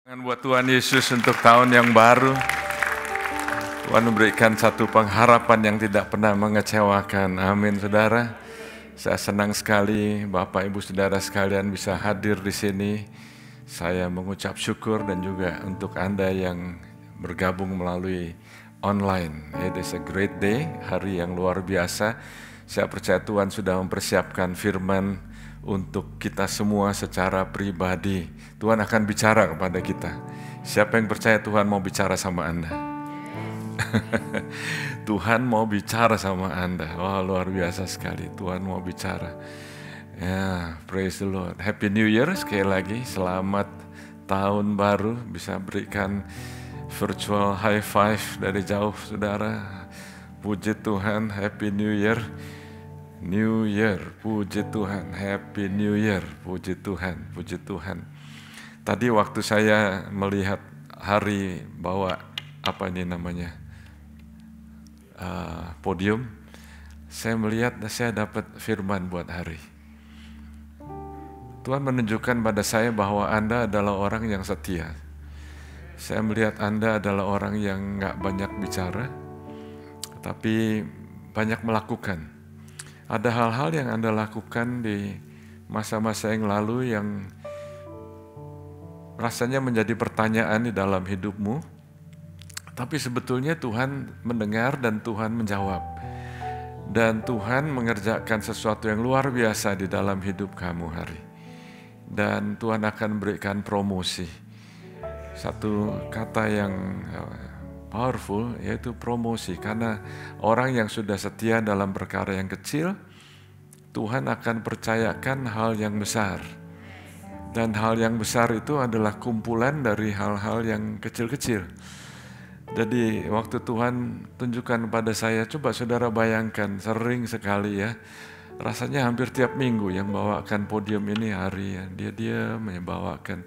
Buat Tuhan Yesus untuk tahun yang baru. Tuhan memberikan satu pengharapan yang tidak pernah mengecewakan. Amin, saudara. Saya senang sekali Bapak Ibu Saudara sekalian bisa hadir di sini. Saya mengucap syukur dan juga untuk Anda yang bergabung melalui online. It is a great day, hari yang luar biasa. Saya percaya Tuhan sudah mempersiapkan firman untuk kita semua secara pribadi. Tuhan akan bicara kepada kita. Siapa yang percaya Tuhan mau bicara sama Anda? Tuhan mau bicara sama Anda. Wah, luar biasa sekali. Tuhan mau bicara. Ya, praise the Lord. Happy New Year sekali lagi. Selamat tahun baru. Bisa berikan virtual high five dari jauh, saudara. Puji Tuhan, Happy New Year. New Year, puji Tuhan. Happy New Year, puji Tuhan, puji Tuhan. Tadi waktu saya melihat hari bawa apa ini namanya podium, saya melihat saya dapat firman buat hari. Tuhan menunjukkan pada saya bahwa Anda adalah orang yang setia. Saya melihat Anda adalah orang yang nggak banyak bicara, tapi banyak melakukan. Ada hal-hal yang Anda lakukan di masa-masa yang lalu yang rasanya menjadi pertanyaan di dalam hidupmu, tapi sebetulnya Tuhan mendengar dan Tuhan menjawab. Dan Tuhan mengerjakan sesuatu yang luar biasa di dalam hidup kamu hari. Dan Tuhan akan berikan promosi. Satu kata yang powerful yaitu promosi, karena orang yang sudah setia dalam perkara yang kecil, Tuhan akan percayakan hal yang besar. Dan hal yang besar itu adalah kumpulan dari hal-hal yang kecil-kecil. Jadi waktu Tuhan tunjukkan pada saya, coba saudara bayangkan, sering sekali ya, rasanya hampir tiap minggu yang bawakan podium ini hari ya, dia diam membawakan.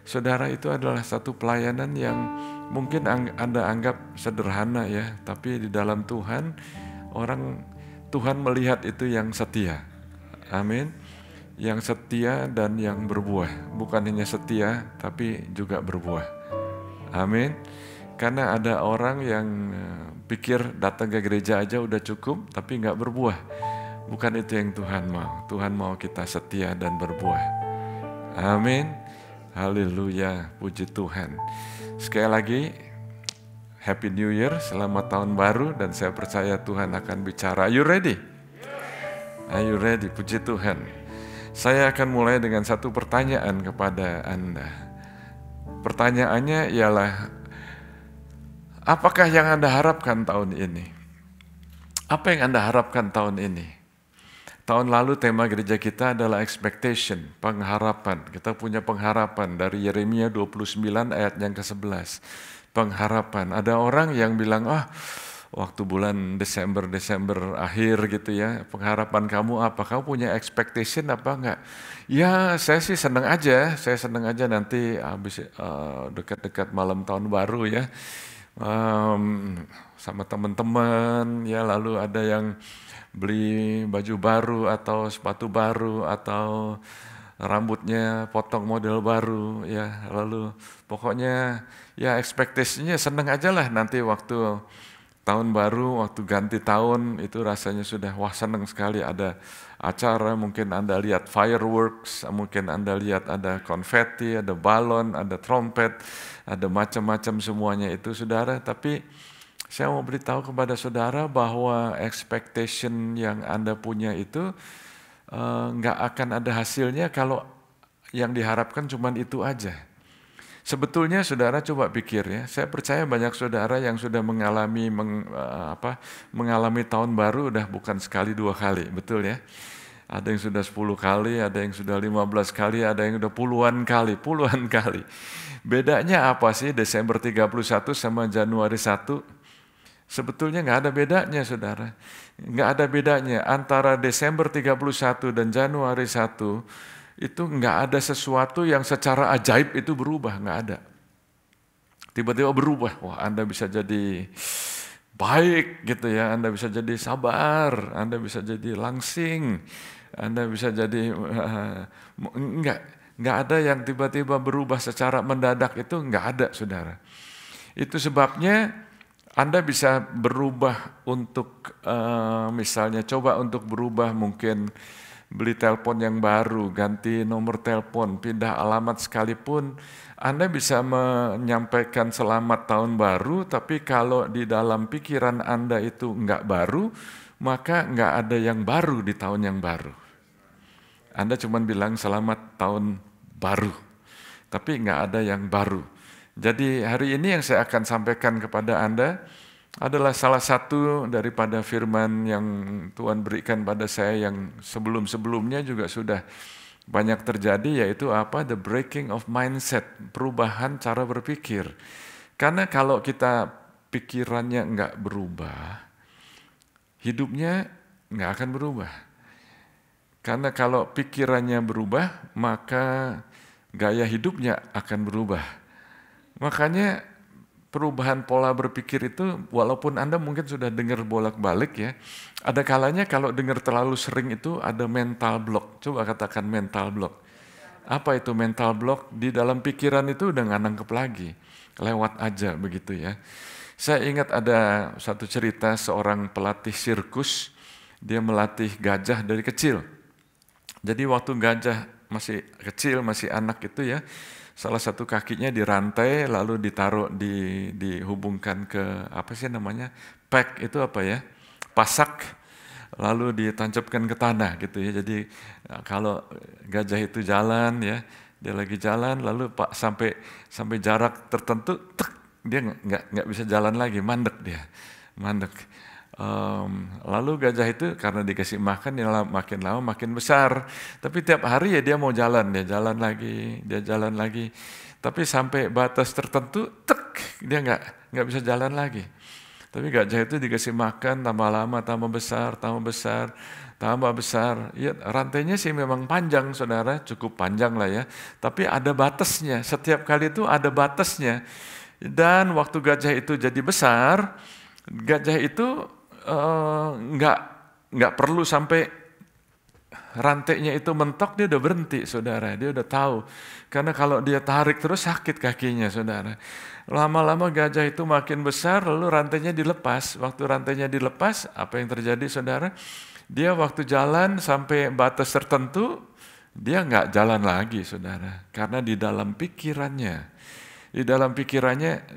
Saudara, itu adalah satu pelayanan yang mungkin Anda anggap sederhana ya, tapi di dalam Tuhan, Tuhan melihat itu yang setia. Amin. Yang setia dan yang berbuah. Bukan hanya setia, tapi juga berbuah. Amin. Karena ada orang yang pikir datang ke gereja aja udah cukup, tapi nggak berbuah. Bukan itu yang Tuhan mau. Tuhan mau kita setia dan berbuah. Amin. Haleluya, puji Tuhan. Sekali lagi, Happy New Year, selamat tahun baru, dan saya percaya Tuhan akan bicara. Are you ready? Are you ready? Puji Tuhan. Saya akan mulai dengan satu pertanyaan kepada Anda. Pertanyaannya ialah, apakah yang Anda harapkan tahun ini? Apa yang Anda harapkan tahun ini? Tahun lalu tema gereja kita adalah expectation, pengharapan. Kita punya pengharapan dari Yeremia 29 ayat yang ke-11. Pengharapan. Ada orang yang bilang, waktu bulan Desember akhir gitu ya, pengharapan kamu apa? Kamu punya expectation apa enggak? Ya, saya sih senang aja. Saya senang aja nanti habis dekat-dekat malam tahun baru ya. Sama teman-teman ya, lalu ada yang beli baju baru atau sepatu baru atau rambutnya potong model baru ya, lalu pokoknya ya ekspektasinya seneng aja lah nanti waktu tahun baru, waktu ganti tahun itu rasanya sudah wah seneng sekali, ada acara, mungkin Anda lihat fireworks, mungkin Anda lihat ada konfeti, ada balon, ada trompet, ada macam-macam semuanya itu saudara. Tapi saya mau beritahu kepada saudara bahwa expectation yang Anda punya itu nggak akan ada hasilnya kalau yang diharapkan cuma itu aja. Sebetulnya saudara coba pikir ya, saya percaya banyak saudara yang sudah mengalami tahun baru udah bukan sekali dua kali, betul ya? Ada yang sudah 10 kali, ada yang sudah 15 kali, ada yang udah puluhan kali. Bedanya apa sih Desember 31 sama Januari 1? Sebetulnya nggak ada bedanya saudara. Nggak ada bedanya antara Desember 31 dan Januari 1, itu nggak ada sesuatu yang secara ajaib itu berubah, nggak ada. Tiba-tiba berubah, wah Anda bisa jadi baik gitu ya, Anda bisa jadi sabar, Anda bisa jadi langsing, Anda bisa jadi, Nggak ada yang tiba-tiba berubah secara mendadak, itu nggak ada, saudara. Itu sebabnya Anda bisa berubah untuk misalnya coba untuk berubah, mungkin beli telepon yang baru, ganti nomor telepon, pindah alamat sekalipun, Anda bisa menyampaikan selamat tahun baru, tapi kalau di dalam pikiran Anda itu nggak baru, maka nggak ada yang baru di tahun yang baru. Anda cuma bilang selamat tahun baru, tapi nggak ada yang baru. Jadi hari ini yang saya akan sampaikan kepada Anda adalah salah satu daripada firman yang Tuhan berikan pada saya yang sebelum-sebelumnya juga sudah banyak terjadi, yaitu apa? The breaking of mindset, perubahan cara berpikir. Karena kalau kita pikirannya nggak berubah, hidupnya nggak akan berubah. Karena kalau pikirannya berubah, maka gaya hidupnya akan berubah. Makanya perubahan pola berpikir itu, walaupun Anda mungkin sudah dengar bolak-balik ya, ada kalanya kalau dengar terlalu sering itu ada mental block. Coba katakan mental block. Apa itu mental block? Di dalam pikiran itu udah nggak nangkep lagi, lewat aja begitu ya. Saya ingat ada satu cerita seorang pelatih sirkus, dia melatih gajah dari kecil. Jadi waktu gajah masih kecil, masih anak itu ya, salah satu kakinya dirantai lalu ditaruh dihubungkan ke apa sih namanya, pack itu apa ya, pasak, lalu ditancapkan ke tanah gitu ya. Jadi kalau gajah itu jalan ya, dia lagi jalan lalu sampai jarak tertentu dia nggak bisa jalan lagi, mandek. Lalu gajah itu karena dikasih makan ya makin lama makin besar. Tapi tiap hari ya dia mau jalan, dia jalan lagi. Tapi sampai batas tertentu, dia nggak bisa jalan lagi. Tapi gajah itu dikasih makan tambah lama, tambah besar. Ya, rantainya sih memang panjang, saudara, cukup panjang lah ya. Tapi ada batasnya. Setiap kali itu ada batasnya. Dan waktu gajah itu jadi besar, gajah itu nggak perlu sampai rantainya itu mentok, dia udah berhenti, saudara. Dia udah tahu. Karena kalau dia tarik terus sakit kakinya, saudara. Lama-lama gajah itu makin besar, lalu rantainya dilepas. Waktu rantainya dilepas, apa yang terjadi, saudara? Dia waktu jalan sampai batas tertentu, dia nggak jalan lagi, saudara. Karena di dalam pikirannya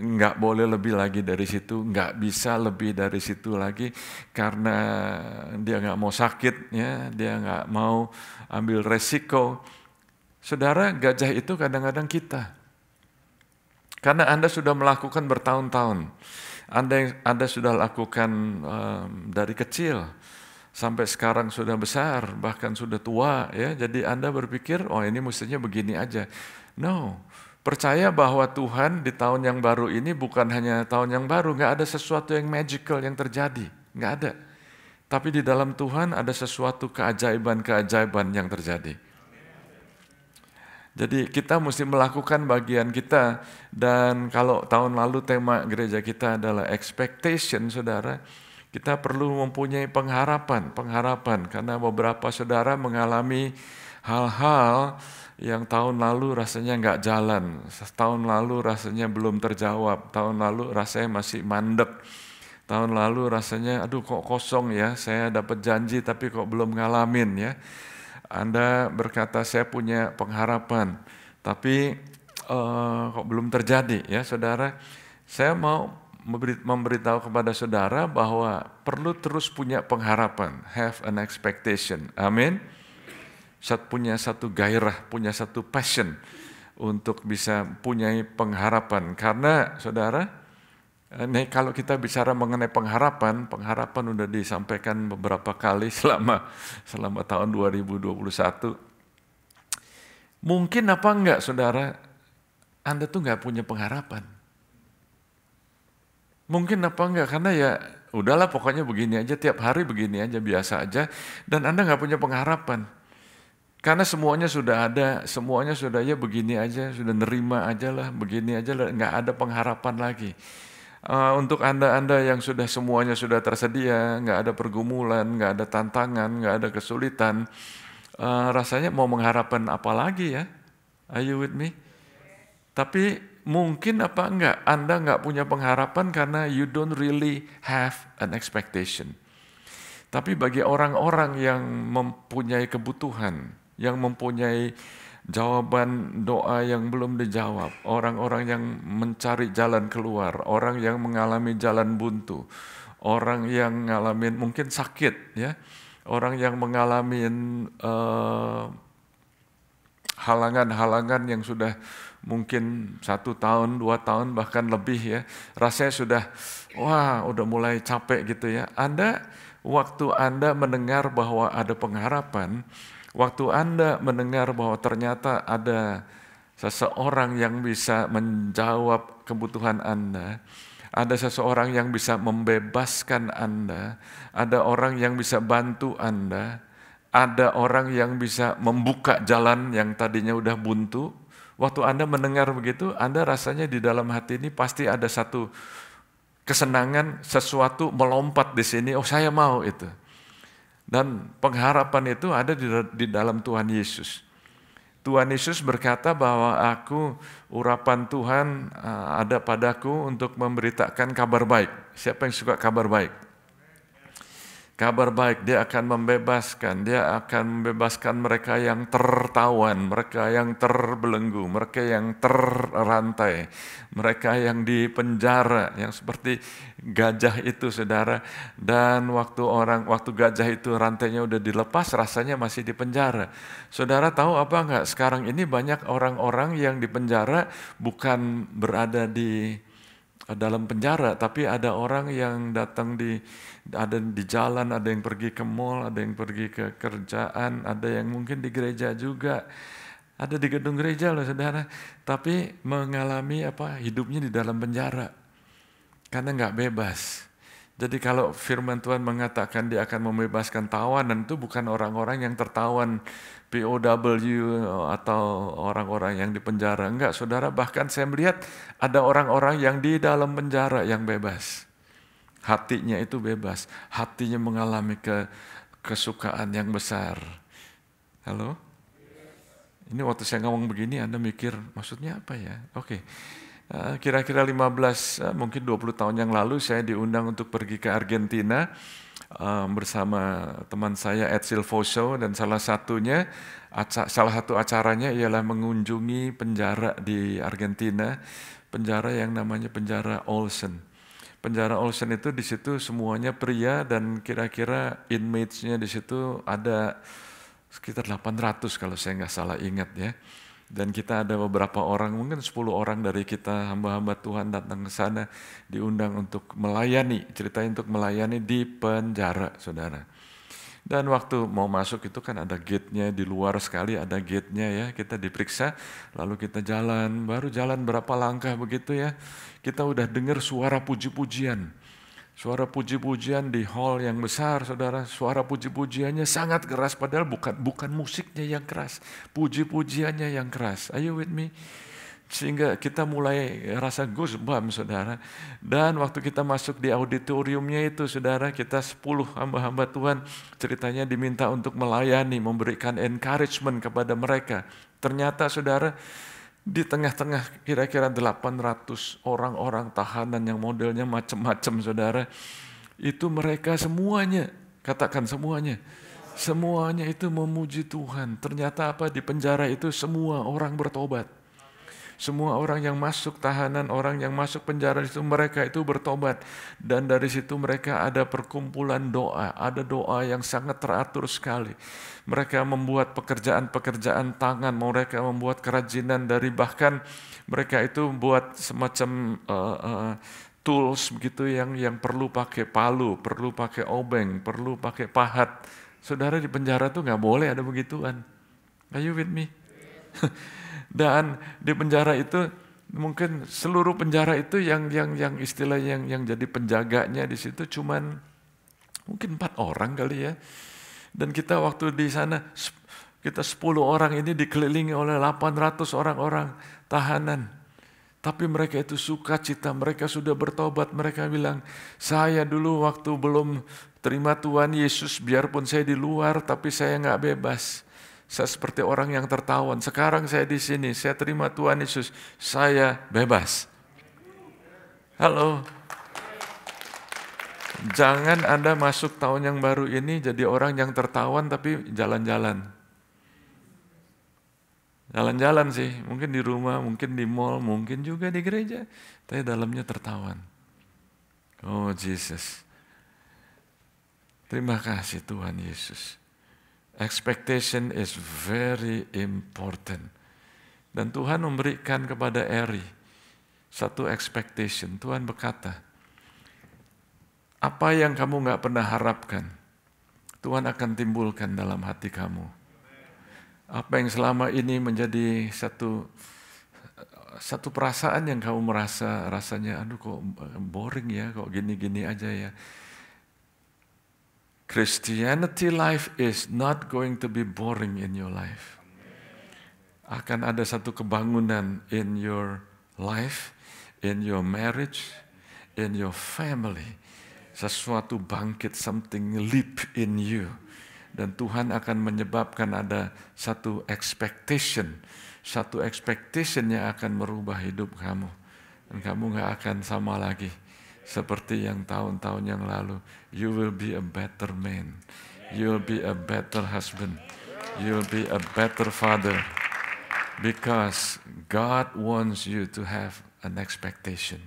nggak boleh lebih lagi dari situ, nggak bisa lebih dari situ lagi, karena dia nggak mau sakit, ya, dia nggak mau ambil resiko. Saudara, gajah itu kadang-kadang kita. Karena Anda sudah melakukan bertahun-tahun, Anda sudah lakukan dari kecil sampai sekarang sudah besar, bahkan sudah tua, ya. Jadi Anda berpikir, oh ini mestinya begini aja. No. Percaya bahwa Tuhan di tahun yang baru ini bukan hanya tahun yang baru, nggak ada sesuatu yang magical yang terjadi, nggak ada. Tapi di dalam Tuhan ada sesuatu keajaiban-keajaiban yang terjadi. Jadi kita mesti melakukan bagian kita, dan kalau tahun lalu tema gereja kita adalah expectation, saudara, kita perlu mempunyai pengharapan, karena beberapa saudara mengalami hal-hal yang tahun lalu rasanya nggak jalan, tahun lalu rasanya belum terjawab, tahun lalu rasanya masih mandek, tahun lalu rasanya aduh kok kosong ya, saya dapat janji tapi kok belum ngalamin ya. Anda berkata saya punya pengharapan, tapi kok belum terjadi ya, saudara. Saya mau memberitahu kepada saudara bahwa perlu terus punya pengharapan, have an expectation, amin. Punya satu gairah, punya satu passion untuk bisa punya pengharapan. Karena saudara, ini kalau kita bicara mengenai pengharapan udah disampaikan beberapa kali selama tahun 2021. Mungkin apa enggak, saudara, Anda tuh enggak punya pengharapan. Mungkin apa enggak, karena ya udahlah pokoknya begini aja, tiap hari begini aja, biasa aja, dan Anda enggak punya pengharapan. Karena semuanya sudah ada, semuanya sudah ya begini aja, sudah nerima aja lah, begini aja lah, nggak ada pengharapan lagi. Untuk Anda yang semuanya sudah tersedia, nggak ada pergumulan, nggak ada tantangan, nggak ada kesulitan, rasanya mau mengharapkan apa lagi ya? Are you with me? Tapi mungkin apa enggak, Anda enggak punya pengharapan karena you don't really have an expectation. Tapi bagi orang-orang yang mempunyai kebutuhan, yang mempunyai jawaban doa yang belum dijawab, orang-orang yang mencari jalan keluar, orang yang mengalami jalan buntu, orang yang ngalamin mungkin sakit, ya, orang yang mengalami halangan-halangan yang sudah mungkin 1 tahun, 2 tahun, bahkan lebih, ya, rasanya sudah, wah, udah mulai capek gitu, ya. Waktu Anda mendengar bahwa ada pengharapan, waktu Anda mendengar bahwa ternyata ada seseorang yang bisa menjawab kebutuhan Anda, ada seseorang yang bisa membebaskan Anda, ada orang yang bisa bantu Anda, ada orang yang bisa membuka jalan yang tadinya udah buntu. Waktu Anda mendengar begitu, Anda rasanya di dalam hati ini pasti ada satu kesenangan, sesuatu melompat di sini, oh saya mau itu. Dan pengharapan itu ada di dalam Tuhan Yesus. Tuhan Yesus berkata bahwa urapan Tuhan ada padaku untuk memberitakan kabar baik. Siapa yang suka kabar baik? Kabar baik, dia akan membebaskan mereka yang tertawan, mereka yang terbelenggu, mereka yang terrantai, mereka yang dipenjara, yang seperti gajah itu, saudara. Dan waktu gajah itu rantainya udah dilepas, rasanya masih di penjara. Saudara tahu apa enggak? Sekarang ini banyak orang-orang yang di penjara bukan berada di dalam penjara, tapi ada orang yang datang ada di jalan, ada yang pergi ke mall, ada yang pergi ke kerjaan, ada yang mungkin di gereja juga, ada di gedung gereja loh, saudara, tapi mengalami hidupnya di dalam penjara karena nggak bebas. Jadi kalau firman Tuhan mengatakan dia akan membebaskan tawanan, itu bukan orang-orang yang tertawan POW atau orang-orang yang di penjara. Enggak, saudara, bahkan saya melihat ada orang-orang yang di dalam penjara yang bebas. Hatinya itu bebas, hatinya mengalami kesukaan yang besar. Halo? Ini waktu saya ngomong begini, Anda mikir, maksudnya apa ya? Oke. Kira-kira 15, mungkin 20 tahun yang lalu saya diundang untuk pergi ke Argentina bersama teman saya Ed Silvoso, dan salah satu acaranya ialah mengunjungi penjara di Argentina, penjara yang namanya penjara Olsen. Penjara Olsen itu di situ semuanya pria, dan kira-kira inmates-nya di situ ada sekitar 800 kalau saya nggak salah ingat, ya. Dan kita ada beberapa orang, mungkin 10 orang dari kita hamba-hamba Tuhan datang ke sana, diundang untuk melayani, ceritanya untuk melayani di penjara, saudara. Dan waktu mau masuk itu kan ada gate-nya, di luar sekali ada gate-nya, ya. Kita diperiksa, lalu kita jalan, baru jalan berapa langkah begitu, ya. Kita udah dengar suara puji-pujian. Suara puji-pujian di hall yang besar, saudara. Suara puji-pujiannya sangat keras, padahal bukan musiknya yang keras, puji-pujiannya yang keras. Are you with me? Sehingga kita mulai rasa goosebumps, saudara. Dan waktu kita masuk di auditoriumnya itu, saudara, kita 10 hamba-hamba Tuhan ceritanya diminta untuk melayani, memberikan encouragement kepada mereka. Ternyata, saudara, di tengah-tengah kira-kira 800 orang-orang tahanan yang modelnya macam-macam, saudara, itu mereka semuanya, katakan semuanya itu memuji Tuhan. Ternyata di penjara itu semua orang bertobat. Semua orang yang masuk tahanan, orang yang masuk penjara itu, mereka itu bertobat. Dan dari situ mereka ada perkumpulan doa, ada doa yang sangat teratur sekali. Mereka membuat pekerjaan-pekerjaan tangan, mereka membuat kerajinan dari, bahkan mereka itu buat semacam tools begitu yang perlu pakai palu, perlu pakai obeng, perlu pakai pahat. Saudara, di penjara tuh nggak boleh ada begituan. Are you with me? Dan di penjara itu mungkin seluruh penjara itu yang istilah yang jadi penjaganya di situ cuman mungkin 4 orang kali, ya. Dan kita waktu di sana, kita 10 orang ini dikelilingi oleh 800 orang-orang tahanan. Tapi mereka itu sukacita, mereka sudah bertobat. Mereka bilang, saya dulu waktu belum terima Tuhan Yesus, biarpun saya di luar, tapi saya nggak bebas. Saya seperti orang yang tertawan. Sekarang saya di sini, saya terima Tuhan Yesus, saya bebas. Halo. Jangan Anda masuk tahun yang baru ini jadi orang yang tertawan tapi jalan-jalan. Jalan-jalan sih, mungkin di rumah, mungkin di mall, mungkin juga di gereja, tapi dalamnya tertawan. Oh Jesus. Terima kasih Tuhan Yesus. Expectation is very important. Dan Tuhan memberikan kepada Eri satu expectation. Tuhan berkata, apa yang kamu gak pernah harapkan, Tuhan akan timbulkan dalam hati kamu. Apa yang selama ini menjadi satu perasaan yang kamu merasa rasanya, aduh kok boring ya, kok gini-gini aja ya. Christianity life is not going to be boring in your life. Akan ada satu kebangunan in your life, in your marriage, in your family. Sesuatu bangkit, something leap in you. Dan Tuhan akan menyebabkan ada satu expectation yang akan merubah hidup kamu. Dan kamu gak akan sama lagi seperti yang tahun-tahun yang lalu. You will be a better man. You will be a better husband. You will be a better father. Because God wants you to have an expectation.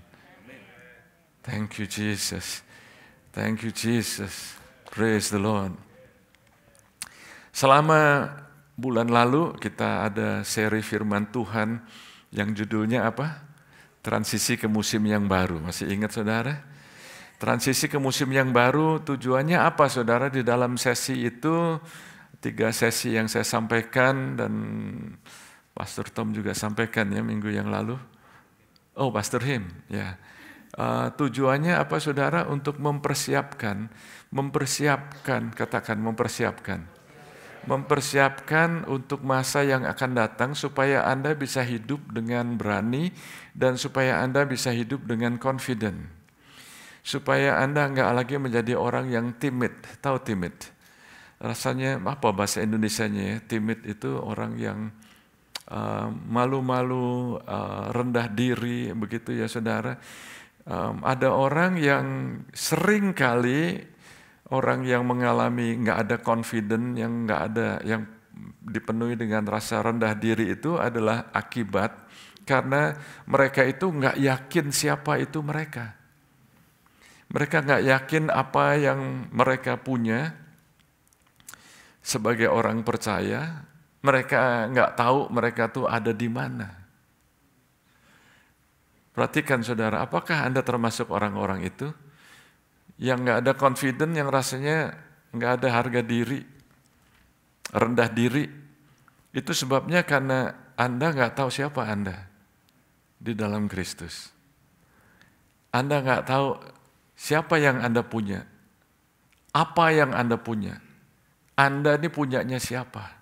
Thank you, Jesus. Thank you, Jesus. Praise the Lord. Selama bulan lalu kita ada seri firman Tuhan yang judulnya apa? Transisi ke musim yang baru. Masih ingat saudara? Transisi ke musim yang baru tujuannya apa saudara? Di dalam sesi itu 3 sesi yang saya sampaikan dan Pastor Tom juga sampaikan ya minggu yang lalu. Oh, Pastor Him, ya. Tujuannya apa saudara? Untuk mempersiapkan, katakan mempersiapkan untuk masa yang akan datang supaya Anda bisa hidup dengan berani dan supaya Anda bisa hidup dengan confident. Supaya Anda enggak lagi menjadi orang yang timid. Tahu timid? Rasanya apa bahasa Indonesianya ya? Timid itu orang yang malu-malu, rendah diri, begitu ya saudara. Ada orang yang sering kali orang yang mengalami nggak ada confident, yang nggak ada, yang dipenuhi dengan rasa rendah diri itu adalah akibat karena mereka itu nggak yakin siapa itu mereka. Mereka nggak yakin apa yang mereka punya sebagai orang percaya. Mereka nggak tahu mereka tuh ada di mana. Perhatikan saudara, apakah Anda termasuk orang-orang itu yang nggak ada confident, yang rasanya nggak ada harga diri, rendah diri? Itu sebabnya karena Anda nggak tahu siapa Anda di dalam Kristus. Anda nggak tahu siapa yang Anda punya, apa yang Anda punya. Anda ini punyanya siapa?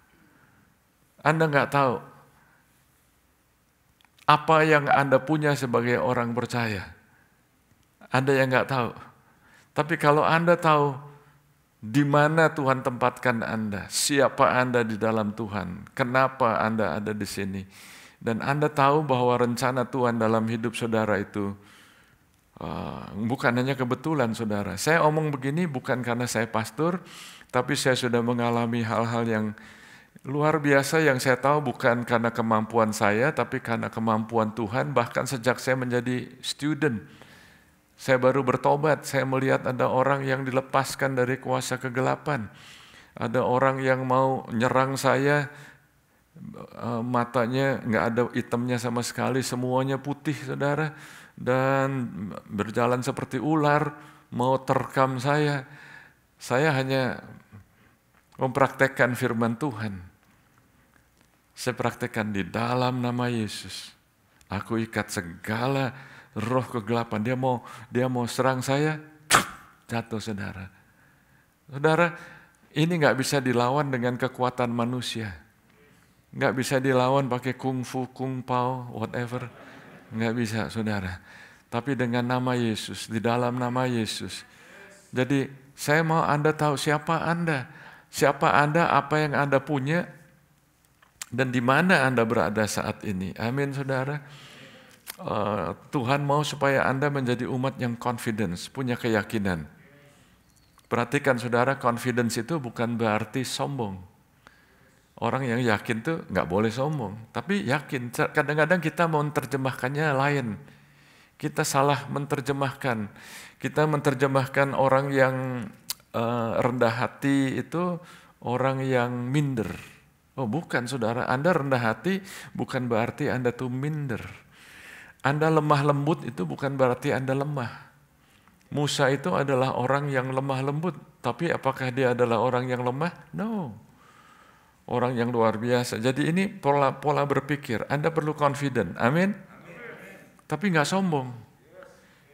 Anda nggak tahu apa yang Anda punya sebagai orang percaya. Anda yang nggak tahu. Tapi kalau Anda tahu di mana Tuhan tempatkan Anda, siapa Anda di dalam Tuhan, kenapa Anda ada di sini, dan Anda tahu bahwa rencana Tuhan dalam hidup saudara itu bukan hanya kebetulan saudara. Saya omong begini bukan karena saya pastor, tapi saya sudah mengalami hal-hal yang luar biasa yang saya tahu bukan karena kemampuan saya, tapi karena kemampuan Tuhan. Bahkan sejak saya menjadi student, saya baru bertobat, saya melihat ada orang yang dilepaskan dari kuasa kegelapan. Ada orang yang mau nyerang saya, matanya nggak ada hitamnya sama sekali, semuanya putih saudara, dan berjalan seperti ular, mau terkam saya. Saya hanya mempraktekkan firman Tuhan. Saya praktekkan di dalam nama Yesus. Aku ikat segala roh kegelapan. Dia mau serang saya, jatuh saudara. Saudara, ini nggak bisa dilawan dengan kekuatan manusia. Nggak bisa dilawan pakai kungfu, kungpao, whatever. Nggak bisa saudara. Tapi dengan nama Yesus, di dalam nama Yesus. Jadi saya mau Anda tahu siapa Anda. Siapa Anda, apa yang Anda punya. Dan di mana Anda berada saat ini? Amin, saudara. Tuhan mau supaya Anda menjadi umat yang confidence, punya keyakinan. Perhatikan saudara, confidence itu bukan berarti sombong. Orang yang yakin tuh nggak boleh sombong, tapi yakin. Kadang-kadang kita mau menerjemahkannya lain. Kita salah menerjemahkan. Kita menerjemahkan orang yang rendah hati itu orang yang minder. Oh bukan saudara, Anda rendah hati bukan berarti Anda tuh minder. Anda lemah lembut itu bukan berarti Anda lemah. Musa itu adalah orang yang lemah lembut, tapi apakah dia adalah orang yang lemah? No. Orang yang luar biasa. Jadi ini pola berpikir. Anda perlu confident. Amin. Tapi nggak sombong.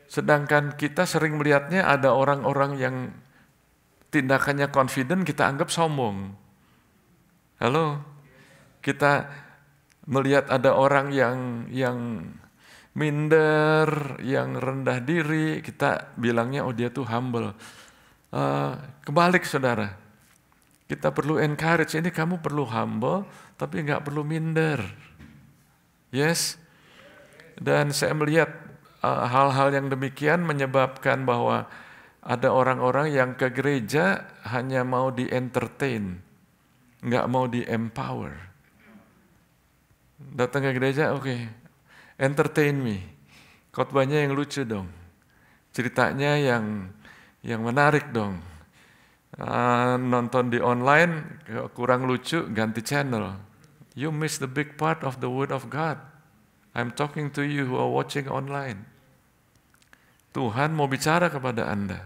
Sedangkan kita sering melihatnya ada orang-orang yang tindakannya confident, kita anggap sombong. Halo? Kita melihat ada orang yang minder, yang rendah diri, kita bilangnya oh dia tuh humble. Kebalik saudara, kita perlu encourage, ini kamu perlu humble, tapi nggak perlu minder. Yes? Dan saya melihat hal-hal yang demikian menyebabkan bahwa ada orang-orang yang ke gereja hanya mau di-entertain, nggak mau di-empower. Datang ke gereja, oke, entertain me. Khotbahnya yang lucu dong. Ceritanya yang menarik dong. Nonton di online kurang lucu, ganti channel. You miss the big part of the word of God. I'm talking to you who are watching online. Tuhan mau bicara kepada Anda.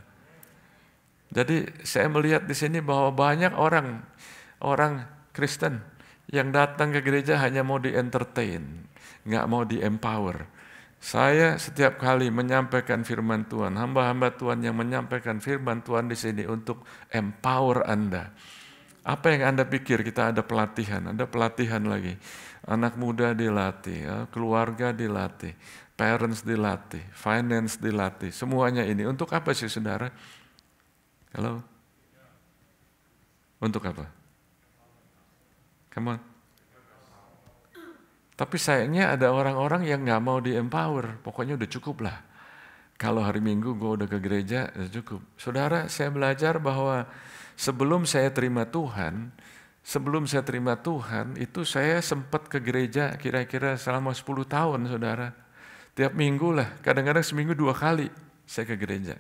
Jadi saya melihat di sini bahwa banyak orang Kristen yang datang ke gereja hanya mau di-entertain, nggak mau di-empower. Saya setiap kali menyampaikan firman Tuhan, hamba-hamba Tuhan yang menyampaikan firman Tuhan di sini untuk empower Anda. Apa yang Anda pikir kita ada pelatihan lagi. Anak muda dilatih, keluarga dilatih, parents dilatih, finance dilatih, semuanya ini. Untuk apa sih saudara? Halo? Untuk apa? Come on. Tapi sayangnya ada orang-orang yang gak mau di-empower. Pokoknya udah cukup lah. Kalau hari Minggu gue udah ke gereja, udah cukup. Saudara, saya belajar bahwa sebelum saya terima Tuhan, itu saya sempat ke gereja kira-kira selama 10 tahun, saudara. Tiap minggu lah, kadang-kadang seminggu 2 kali saya ke gereja.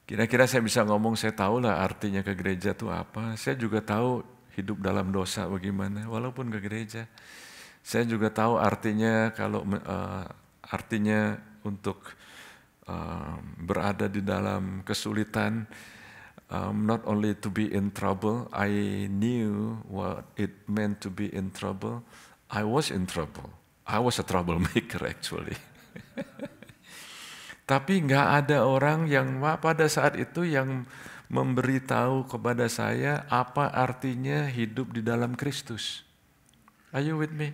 Kira-kira saya bisa ngomong, saya tahu lah artinya ke gereja itu apa. Saya juga tahu hidup dalam dosa bagaimana, walaupun ke gereja. Saya juga tahu artinya artinya untuk berada di dalam kesulitan. Not only to be in trouble, I knew what it meant to be in trouble. I was in trouble. I was a troublemaker actually. Tapi nggak ada orang yang pada saat itu yang memberitahu kepada saya apa artinya hidup di dalam Kristus. Are you with me?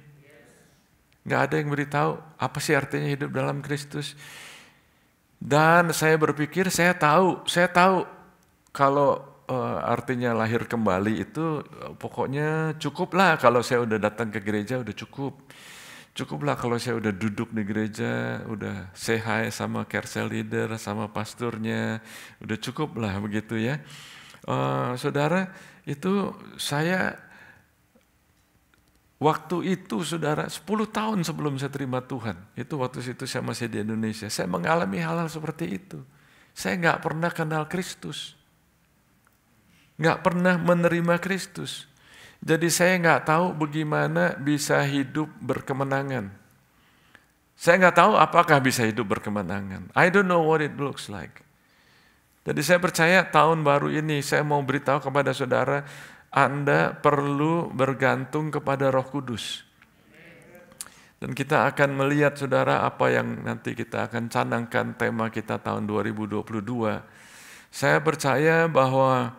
Nggak ada yang beritahu apa sih artinya hidup dalam Kristus. Dan saya berpikir saya tahu kalau artinya lahir kembali itu pokoknya cukuplah kalau saya udah datang ke gereja udah cukup. Cukuplah kalau saya udah duduk di gereja, udah say hi sama carousel leader, sama pasturnya, udah cukuplah begitu ya. Saudara, itu saya waktu itu saudara 10 tahun sebelum saya terima Tuhan, itu waktu itu saya masih di Indonesia, saya mengalami hal-hal seperti itu. Saya nggak pernah kenal Kristus, nggak pernah menerima Kristus. Jadi saya nggak tahu bagaimana bisa hidup berkemenangan. Saya nggak tahu apakah bisa hidup berkemenangan. I don't know what it looks like. Jadi saya percaya tahun baru ini saya mau beritahu kepada saudara, Anda perlu bergantung kepada Roh Kudus. Dan kita akan melihat saudara apa yang nanti kita akan canangkan tema kita tahun 2022. Saya percaya bahwa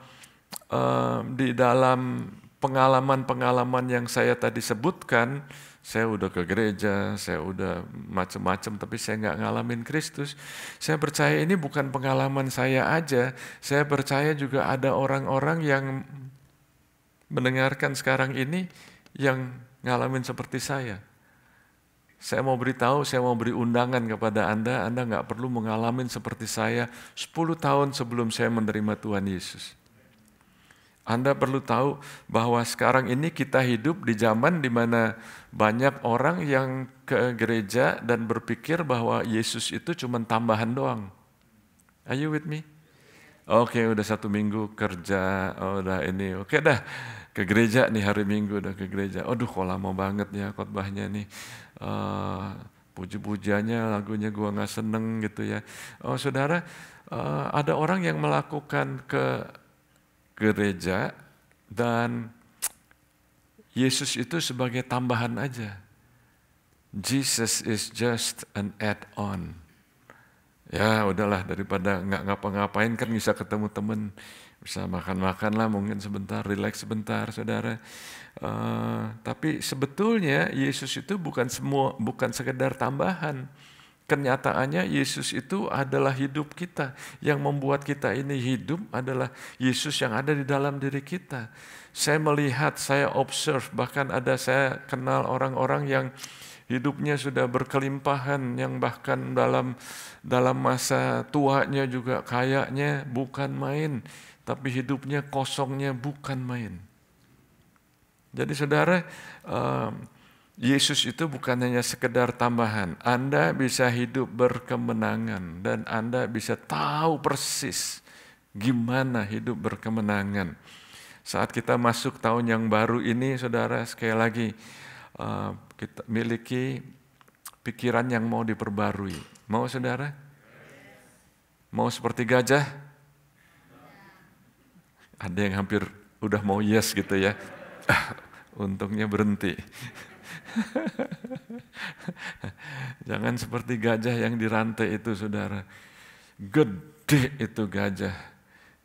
di dalam pengalaman-pengalaman yang saya tadi sebutkan, saya udah ke gereja, saya udah macam-macam, tapi saya nggak ngalamin Kristus. Saya percaya ini bukan pengalaman saya aja, saya percaya juga ada orang-orang yang mendengarkan sekarang ini yang ngalamin seperti saya. Saya mau beritahu, saya mau beri undangan kepada Anda nggak perlu mengalami seperti saya 10 tahun sebelum saya menerima Tuhan Yesus. Anda perlu tahu bahwa sekarang ini kita hidup di zaman di mana banyak orang yang ke gereja dan berpikir bahwa Yesus itu cuma tambahan doang. Are you with me? Oke, udah 1 minggu kerja, udah ini, oke dah ke gereja nih hari Minggu udah ke gereja. Aduh, kok lama banget ya khotbahnya nih. Puji-pujiannya, lagunya gua nggak seneng gitu ya. Oh, saudara, ada orang yang melakukan ke gereja dan Yesus itu sebagai tambahan aja. Jesus is just an add-on. Ya udahlah, daripada nggak ngapa-ngapain kan bisa ketemu temen, bisa makan-makan lah mungkin sebentar, relax sebentar, saudara. Tapi sebetulnya Yesus itu bukan sekedar tambahan. Kenyataannya Yesus itu adalah hidup kita. Yang membuat kita ini hidup adalah Yesus yang ada di dalam diri kita. Saya melihat, saya observe, bahkan saya kenal orang-orang yang hidupnya sudah berkelimpahan, yang bahkan dalam masa tuanya juga kayaknya bukan main, tapi hidupnya kosongnya bukan main. Jadi saudara, Yesus itu bukan hanya sekedar tambahan. Anda bisa hidup berkemenangan dan Anda bisa tahu persis gimana hidup berkemenangan. Saat kita masuk tahun yang baru ini, saudara, sekali lagi kita miliki pikiran yang mau diperbarui. Mau saudara? Mau seperti gajah? Ada yang hampir udah mau yes gitu ya. Untungnya berhenti. Jangan seperti gajah yang dirantai itu, saudara. Gede itu gajah,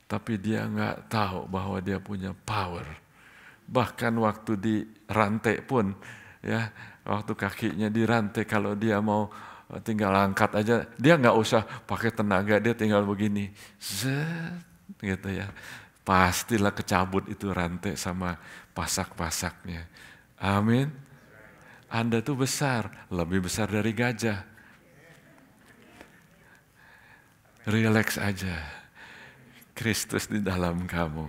tapi dia nggak tahu bahwa dia punya power. Bahkan waktu dirantai pun, ya, waktu kakinya dirantai, kalau dia mau tinggal angkat aja, dia nggak usah pakai tenaga, dia tinggal begini, zet, gitu ya. Pastilah kecabut itu rantai sama pasak-pasaknya. Amin. Anda tuh besar, lebih besar dari gajah. Relax aja. Kristus di dalam kamu.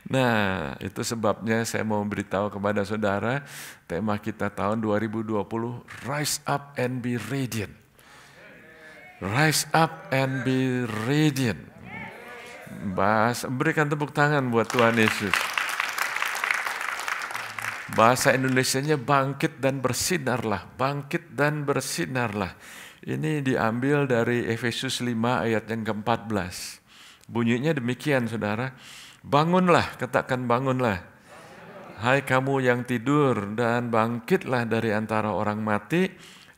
Nah, itu sebabnya saya mau beritahu kepada saudara, tema kita tahun 2020, Rise Up and Be Radiant. Rise up and be radiant. Berikan tepuk tangan buat Tuhan Yesus. Bahasa Indonesianya bangkit dan bersinarlah. Bangkit dan bersinarlah. Ini diambil dari Efesus 5 ayat yang ke-14. Bunyinya demikian, saudara. Bangunlah, katakan bangunlah. Hai kamu yang tidur, dan bangkitlah dari antara orang mati,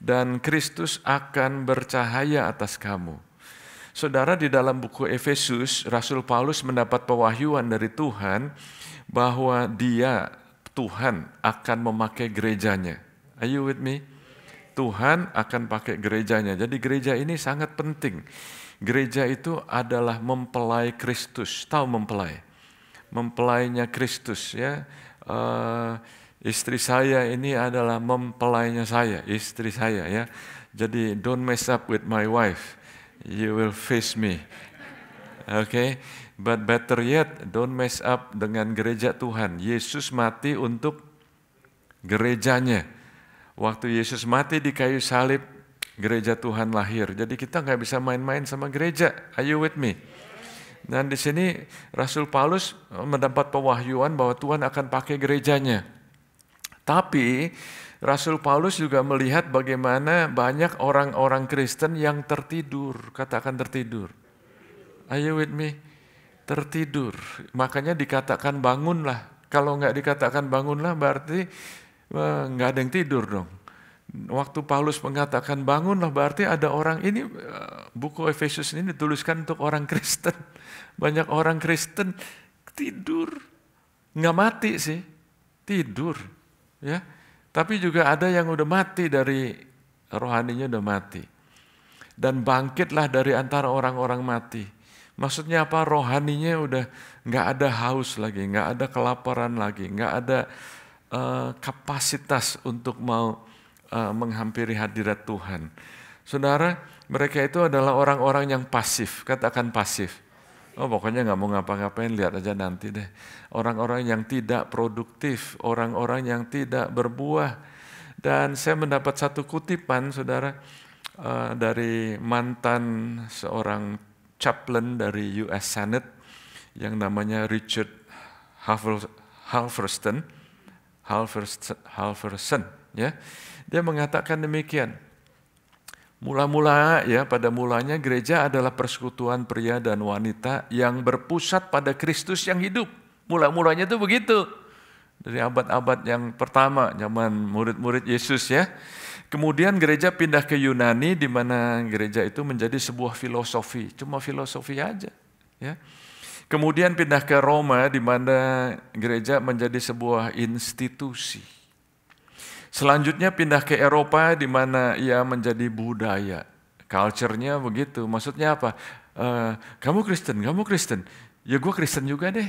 dan Kristus akan bercahaya atas kamu. Saudara, di dalam buku Efesus, Rasul Paulus mendapat pewahyuan dari Tuhan bahwa Tuhan akan memakai gerejanya. Are you with me? Tuhan akan pakai gerejanya. Jadi gereja ini sangat penting. Gereja itu adalah mempelai Kristus. Tahu mempelai? Mempelainya Kristus, ya. Istri saya ini adalah mempelainya saya, istri saya, ya. Jadi don't mess up with my wife, you will face me. Okay? But better yet, don't mess up dengan gereja Tuhan. Yesus mati untuk gerejanya. Waktu Yesus mati di kayu salib, gereja Tuhan lahir. Jadi kita nggak bisa main-main sama gereja. Are you with me? Dan di sini Rasul Paulus mendapat pewahyuan bahwa Tuhan akan pakai gerejanya. Tapi Rasul Paulus juga melihat bagaimana banyak orang-orang Kristen yang tertidur. Katakan tertidur. Are you with me? Tertidur. Makanya dikatakan bangunlah. Kalau nggak dikatakan bangunlah berarti nggak ada yang tidur dong. Waktu Paulus mengatakan bangunlah berarti ada orang ini, buku Efesus ini dituliskan untuk orang Kristen. Banyak orang Kristen tidur. Nggak mati sih, tidur. Ya, tapi juga ada yang udah mati dari rohaninya, udah mati. Dan bangkitlah dari antara orang-orang mati. Maksudnya apa? Rohaninya udah nggak ada haus lagi, nggak ada kelaparan lagi, nggak ada kapasitas untuk mau menghampiri hadirat Tuhan. Saudara, mereka itu adalah orang-orang yang pasif, katakan pasif. Oh pokoknya nggak mau ngapa-ngapain, lihat aja nanti deh. Orang-orang yang tidak produktif, orang-orang yang tidak berbuah. Dan saya mendapat satu kutipan, saudara, dari mantan seorang chaplain dari US Senate yang namanya Richard Halverson, ya. Dia mengatakan demikian. Mula-mula ya, pada mulanya gereja adalah persekutuan pria dan wanita yang berpusat pada Kristus yang hidup. Mula-mulanya itu begitu. Dari abad-abad yang pertama, zaman murid-murid Yesus ya. Kemudian gereja pindah ke Yunani, di mana gereja itu menjadi sebuah filosofi, cuma filosofi aja. Ya. Kemudian pindah ke Roma, di mana gereja menjadi sebuah institusi. Selanjutnya pindah ke Eropa, di mana ia menjadi budaya. Culture-nya begitu. Maksudnya apa? Kamu Kristen. Ya gue Kristen juga deh.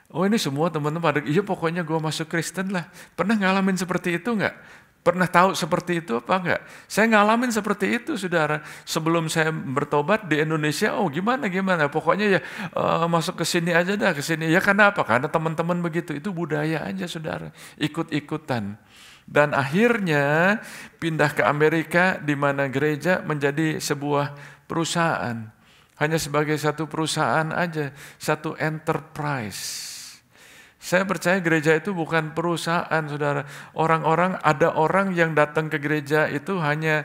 Oh ini semua teman-teman pada, iya pokoknya gue masuk Kristen lah. Pernah ngalamin seperti itu enggak? Pernah tahu seperti itu apa enggak? Saya ngalamin seperti itu, saudara. Sebelum saya bertobat di Indonesia, oh gimana? Pokoknya ya masuk ke sini aja dah, ke sini. Ya karena apa? Karena teman-teman begitu. Itu budaya aja, saudara. Ikut-ikutan. Dan akhirnya pindah ke Amerika, di mana gereja menjadi sebuah perusahaan. Hanya sebagai satu perusahaan aja, satu enterprise. Saya percaya gereja itu bukan perusahaan, saudara. Ada orang yang datang ke gereja itu hanya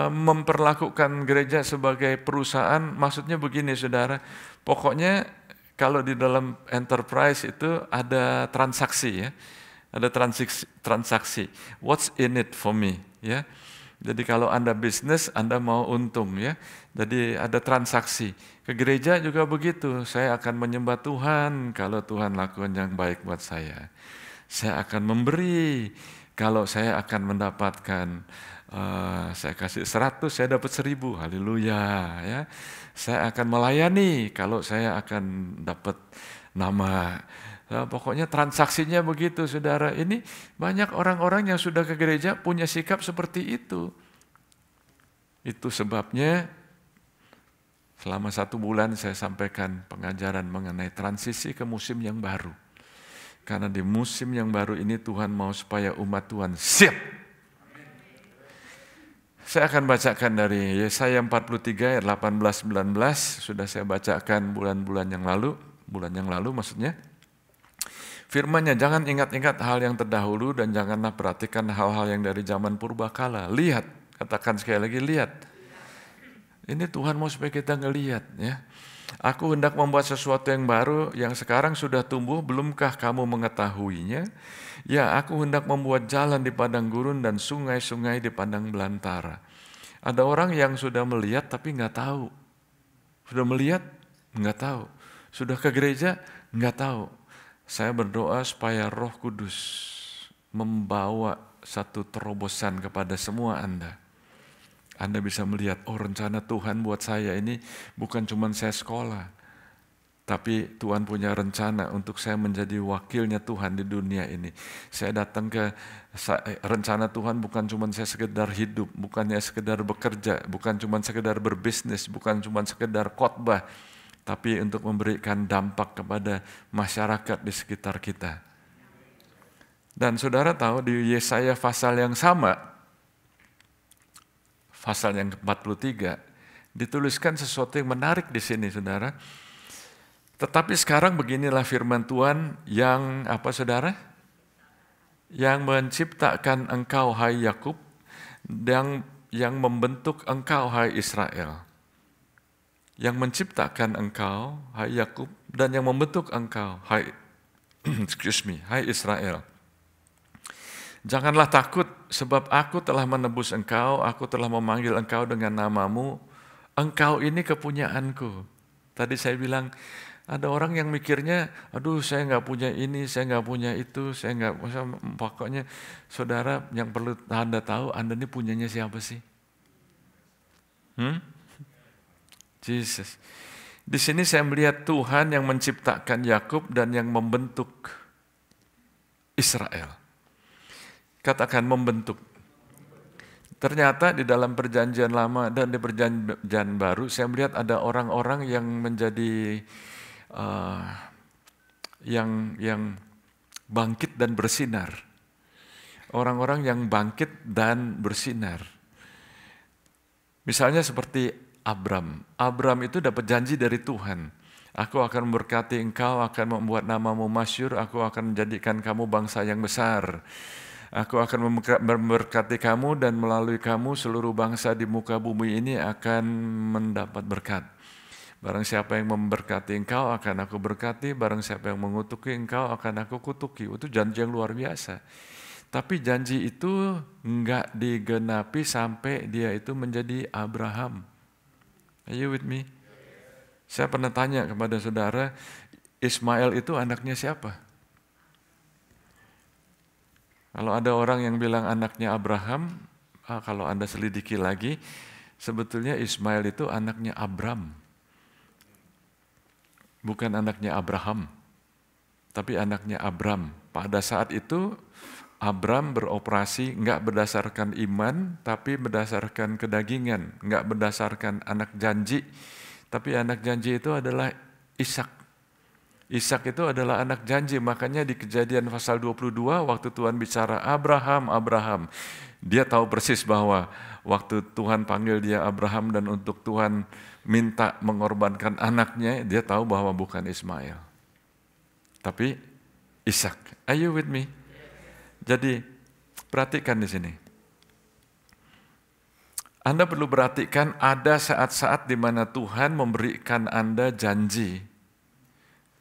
memperlakukan gereja sebagai perusahaan. Maksudnya begini, saudara. Pokoknya kalau di dalam enterprise itu ada transaksi ya. Ada transaksi. What's in it for me? Ya. Jadi kalau Anda bisnis, Anda mau untung ya. Jadi ada transaksi. Ke gereja juga begitu. Saya akan menyembah Tuhan kalau Tuhan lakukan yang baik buat saya. Saya akan memberi kalau saya akan mendapatkan. Saya kasih 100, saya dapat 1000. Haleluya ya. Saya akan melayani kalau saya akan dapat nama. Nah, pokoknya transaksinya begitu, saudara. Ini banyak orang-orang yang sudah ke gereja punya sikap seperti itu. Itu sebabnya selama 1 bulan saya sampaikan pengajaran mengenai transisi ke musim yang baru. Karena di musim yang baru ini Tuhan mau supaya umat Tuhan siap. Saya akan bacakan dari Yesaya 43 ayat 18-19. Sudah saya bacakan bulan yang lalu maksudnya. Firman-Nya, jangan ingat-ingat hal yang terdahulu dan janganlah perhatikan hal-hal yang dari zaman purbakala. Lihat, katakan sekali lagi, lihat. Ini Tuhan mau supaya kita ngelihat ya. Aku hendak membuat sesuatu yang baru yang sekarang sudah tumbuh, belumkah kamu mengetahuinya? Ya, aku hendak membuat jalan di padang gurun dan sungai-sungai di padang belantara. Ada orang yang sudah melihat tapi nggak tahu. Sudah melihat, nggak tahu. Sudah ke gereja, nggak tahu. Saya berdoa supaya Roh Kudus membawa satu terobosan kepada semua Anda. Anda bisa melihat, oh rencana Tuhan buat saya ini bukan cuma saya sekolah. Tapi Tuhan punya rencana untuk saya menjadi wakilnya Tuhan di dunia ini. Saya datang ke rencana Tuhan bukan cuma saya sekedar hidup, bukannya sekedar bekerja, bukan cuma sekedar berbisnis, bukan cuma sekedar khotbah. Tapi untuk memberikan dampak kepada masyarakat di sekitar kita. Dan saudara tahu di Yesaya pasal yang sama, pasal yang ke-43, dituliskan sesuatu yang menarik di sini, saudara. Tetapi sekarang beginilah firman Tuhan yang apa, saudara? Yang menciptakan engkau, hai Yakub, dan yang membentuk engkau, hai Israel. Yang menciptakan engkau, hai Yakub, dan yang membentuk engkau, hai Israel. Janganlah takut, sebab aku telah menebus engkau, aku telah memanggil engkau dengan namamu, engkau ini kepunyaanku. Tadi saya bilang, ada orang yang mikirnya, aduh saya nggak punya ini, saya nggak punya itu, pokoknya saudara yang perlu Anda tahu, Anda ini punyanya siapa sih? Jesus. Di sini saya melihat Tuhan yang menciptakan Yakub dan yang membentuk Israel. Katakan membentuk. Ternyata di dalam perjanjian lama dan di perjanjian baru saya melihat ada orang-orang yang menjadi yang bangkit dan bersinar. Orang-orang yang bangkit dan bersinar. Misalnya seperti Abram. Abram itu dapat janji dari Tuhan. Aku akan memberkati engkau, akan membuat namamu masyhur, aku akan menjadikan kamu bangsa yang besar. Aku akan memberkati kamu dan melalui kamu seluruh bangsa di muka bumi ini akan mendapat berkat. Barang siapa yang memberkati engkau akan aku berkati, barang siapa yang mengutuki engkau akan aku kutuki. Itu janji yang luar biasa. Tapi janji itu enggak digenapi sampai dia itu menjadi Abraham. Are you with me? Saya pernah tanya kepada saudara, Ismail itu anaknya siapa? Kalau ada orang yang bilang anaknya Abraham, kalau Anda selidiki lagi, sebetulnya Ismail itu anaknya Abram. Bukan anaknya Abraham, tapi anaknya Abram. Pada saat itu, Abram beroperasi enggak berdasarkan iman, tapi berdasarkan kedagingan, enggak berdasarkan anak janji, tapi anak janji itu adalah Ishak. Ishak itu adalah anak janji, makanya di Kejadian pasal 22 waktu Tuhan bicara Abraham, Abraham, dia tahu persis bahwa waktu Tuhan panggil dia Abraham dan untuk Tuhan minta mengorbankan anaknya, dia tahu bahwa bukan Ismail, tapi Ishak. Are you with me? Jadi perhatikan di sini. Anda perlu perhatikan ada saat-saat di mana Tuhan memberikan Anda janji.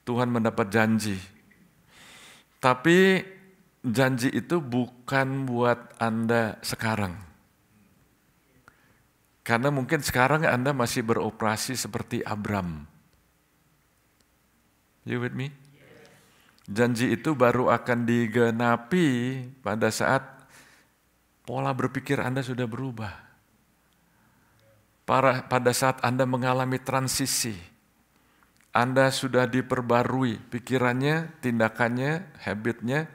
Tuhan mendapat janji. Tapi janji itu bukan buat Anda sekarang. Karena mungkin sekarang Anda masih beroperasi seperti Abram. You with me? Janji itu baru akan digenapi pada saat pola berpikir Anda sudah berubah. Pada saat Anda mengalami transisi, Anda sudah diperbarui pikirannya, tindakannya, habitnya,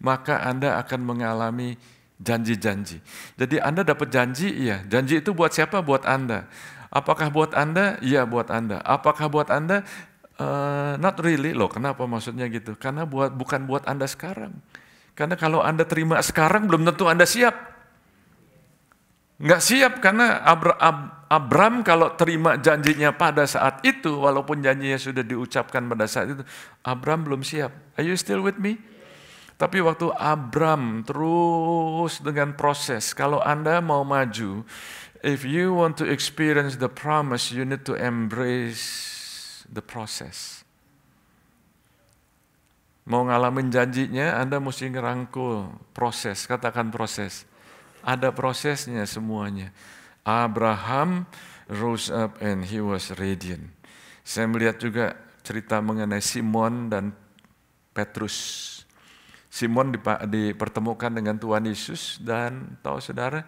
maka Anda akan mengalami janji-janji. Jadi Anda dapat janji, iya. Janji itu buat siapa? Buat Anda. Apakah buat Anda? Iya, buat Anda. Apakah buat Anda? Not really loh, kenapa maksudnya gitu? Karena bukan buat Anda sekarang. Karena kalau Anda terima sekarang belum tentu Anda siap. Nggak siap karena Abram kalau terima janjinya pada saat itu, walaupun janjinya sudah diucapkan pada saat itu, Abram belum siap. Are you still with me? Tapi waktu Abram terus dengan proses, kalau Anda mau maju, if you want to experience the promise, you need to embrace the process. Mau ngalamin janjinya, Anda mesti ngerangkul proses. Katakan proses. Ada prosesnya semuanya. Abraham rose up and he was radiant. Saya melihat juga cerita mengenai Simon dan Petrus. Simon dipertemukan dengan Tuhan Yesus dan tahu saudara,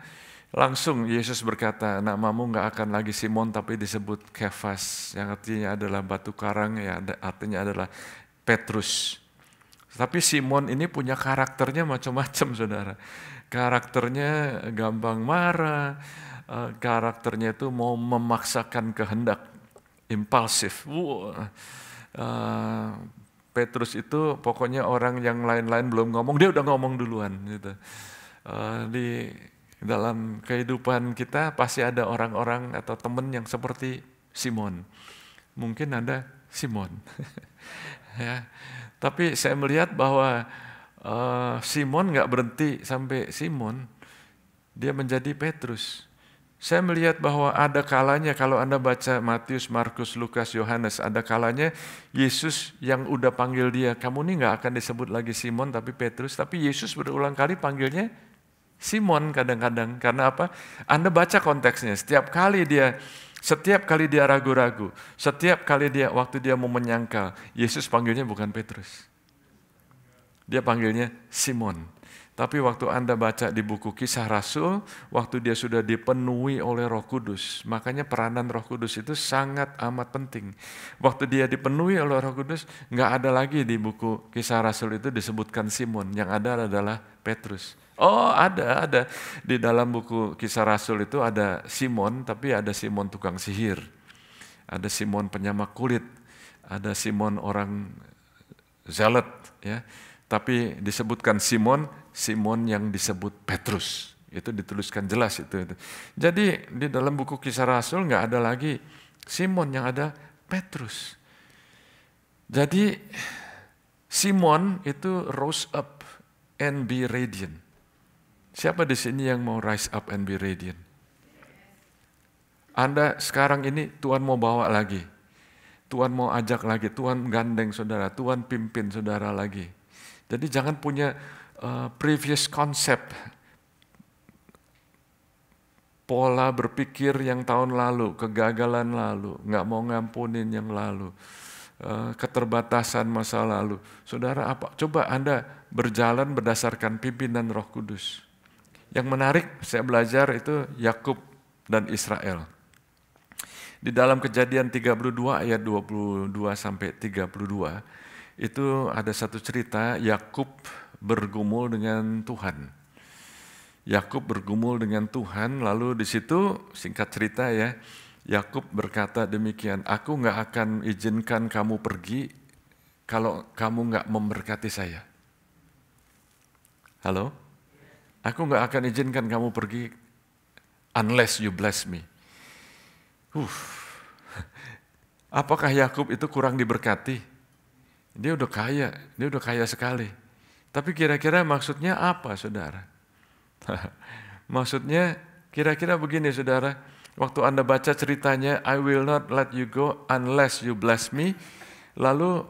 langsung Yesus berkata, namamu nggak akan lagi Simon tapi disebut Kefas, yang artinya adalah batu karang, ya artinya adalah Petrus. Tapi Simon ini punya karakternya macam-macam saudara. Karakternya gampang marah, karakternya itu mau memaksakan kehendak, impulsif. Petrus itu pokoknya orang yang lain-lain belum ngomong, dia udah ngomong duluan. Gitu. Di dalam kehidupan kita pasti ada orang-orang atau teman yang seperti Simon. Mungkin Anda Simon. Ya. Tapi saya melihat bahwa Simon nggak berhenti sampai Simon, dia menjadi Petrus. Saya melihat bahwa ada kalanya kalau Anda baca Matius, Markus, Lukas, Yohanes, ada kalanya Yesus yang udah panggil dia, kamu ini nggak akan disebut lagi Simon tapi Petrus, tapi Yesus berulang kali panggilnya Simon kadang-kadang. Karena apa? Anda baca konteksnya, setiap kali dia ragu-ragu, setiap kali waktu dia mau menyangkal, Yesus panggilnya bukan Petrus. Dia panggilnya Simon. Tapi waktu Anda baca di buku Kisah Rasul, waktu dia sudah dipenuhi oleh Roh Kudus, makanya peranan Roh Kudus itu sangat amat penting. Waktu dia dipenuhi oleh Roh Kudus, nggak ada lagi di buku Kisah Rasul itu disebutkan Simon, yang ada adalah Petrus. Oh ada di dalam buku Kisah Rasul itu ada Simon, tapi ada Simon tukang sihir, ada Simon penyamak kulit, ada Simon orang zealot, ya. Tapi disebutkan Simon yang disebut Petrus. Itu dituliskan jelas itu. Jadi di dalam buku Kisah Rasul nggak ada lagi Simon, yang ada Petrus. Jadi Simon itu rose up and be radiant. Siapa di sini yang mau rise up and be radiant? Anda sekarang ini Tuhan mau bawa lagi. Tuhan mau ajak lagi, Tuhan gandeng saudara, Tuhan pimpin saudara lagi. Jadi jangan punya previous concept, pola berpikir yang tahun lalu, kegagalan lalu, nggak mau ngampunin yang lalu, keterbatasan masa lalu. Saudara, coba Anda berjalan berdasarkan pimpinan Roh Kudus. Yang menarik, saya belajar itu Yakub dan Israel. Di dalam Kejadian 32 ayat 22 sampai 32, itu ada satu cerita Yakub bergumul dengan Tuhan. Yakub bergumul dengan Tuhan, lalu di situ singkat cerita ya, Yakub berkata demikian, aku nggak akan izinkan kamu pergi kalau kamu nggak memberkati saya. Halo? Aku nggak akan izinkan kamu pergi unless you bless me. Apakah Yakub itu kurang diberkati? Dia udah kaya sekali. Tapi kira-kira maksudnya apa, saudara? Maksudnya kira-kira begini, saudara. Waktu Anda baca ceritanya, I will not let you go unless you bless me. Lalu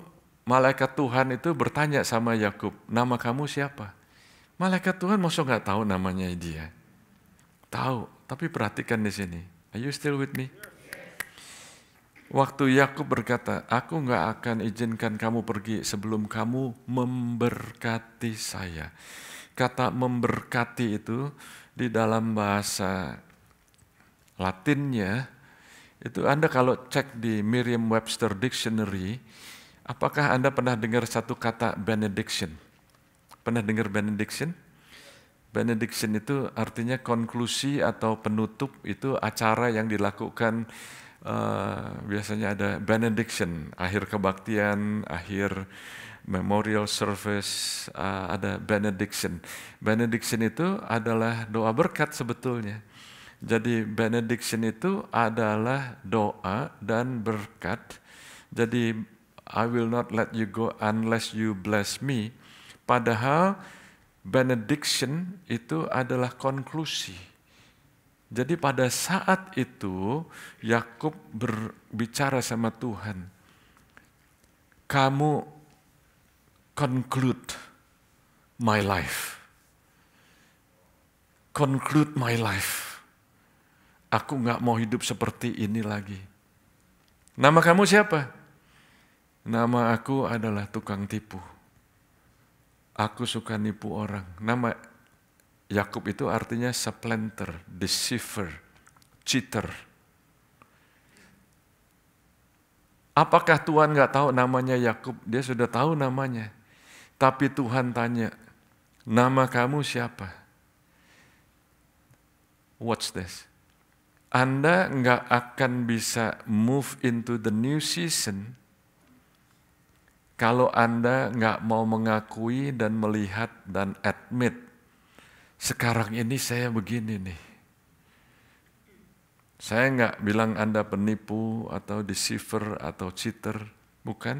malaikat Tuhan itu bertanya sama Yakub, nama kamu siapa? Malaikat Tuhan maksud nggak tahu namanya dia? Tahu, tapi perhatikan di sini. Are you still with me? Waktu Yakub berkata, aku nggak akan izinkan kamu pergi sebelum kamu memberkati saya. Kata memberkati itu di dalam bahasa Latinnya, itu Anda kalau cek di Merriam-Webster Dictionary, apakah Anda pernah dengar satu kata benediction? Pernah dengar benediction? Benediction itu artinya konklusi atau penutup, itu acara yang dilakukan. Biasanya ada benediction, akhir kebaktian, akhir memorial service, ada benediction. Benediction itu adalah doa berkat sebetulnya. Jadi benediction itu adalah doa dan berkat. Jadi I will not let you go unless you bless me. Padahal benediction itu adalah konklusi. Jadi pada saat itu Yakub berbicara sama Tuhan, kamu conclude my life. Conclude my life. Aku gak mau hidup seperti ini lagi. Nama kamu siapa? Nama aku adalah tukang tipu. Aku suka nipu orang. Nama Yakub itu artinya supplanter, deceiver, cheater. Apakah Tuhan nggak tahu namanya Yakub? Dia sudah tahu namanya. Tapi Tuhan tanya, nama kamu siapa? Watch this. Anda nggak akan bisa move into the new season kalau Anda nggak mau mengakui dan melihat dan admit, sekarang ini saya begini nih. Saya nggak bilang Anda penipu atau deceiver atau cheater, bukan.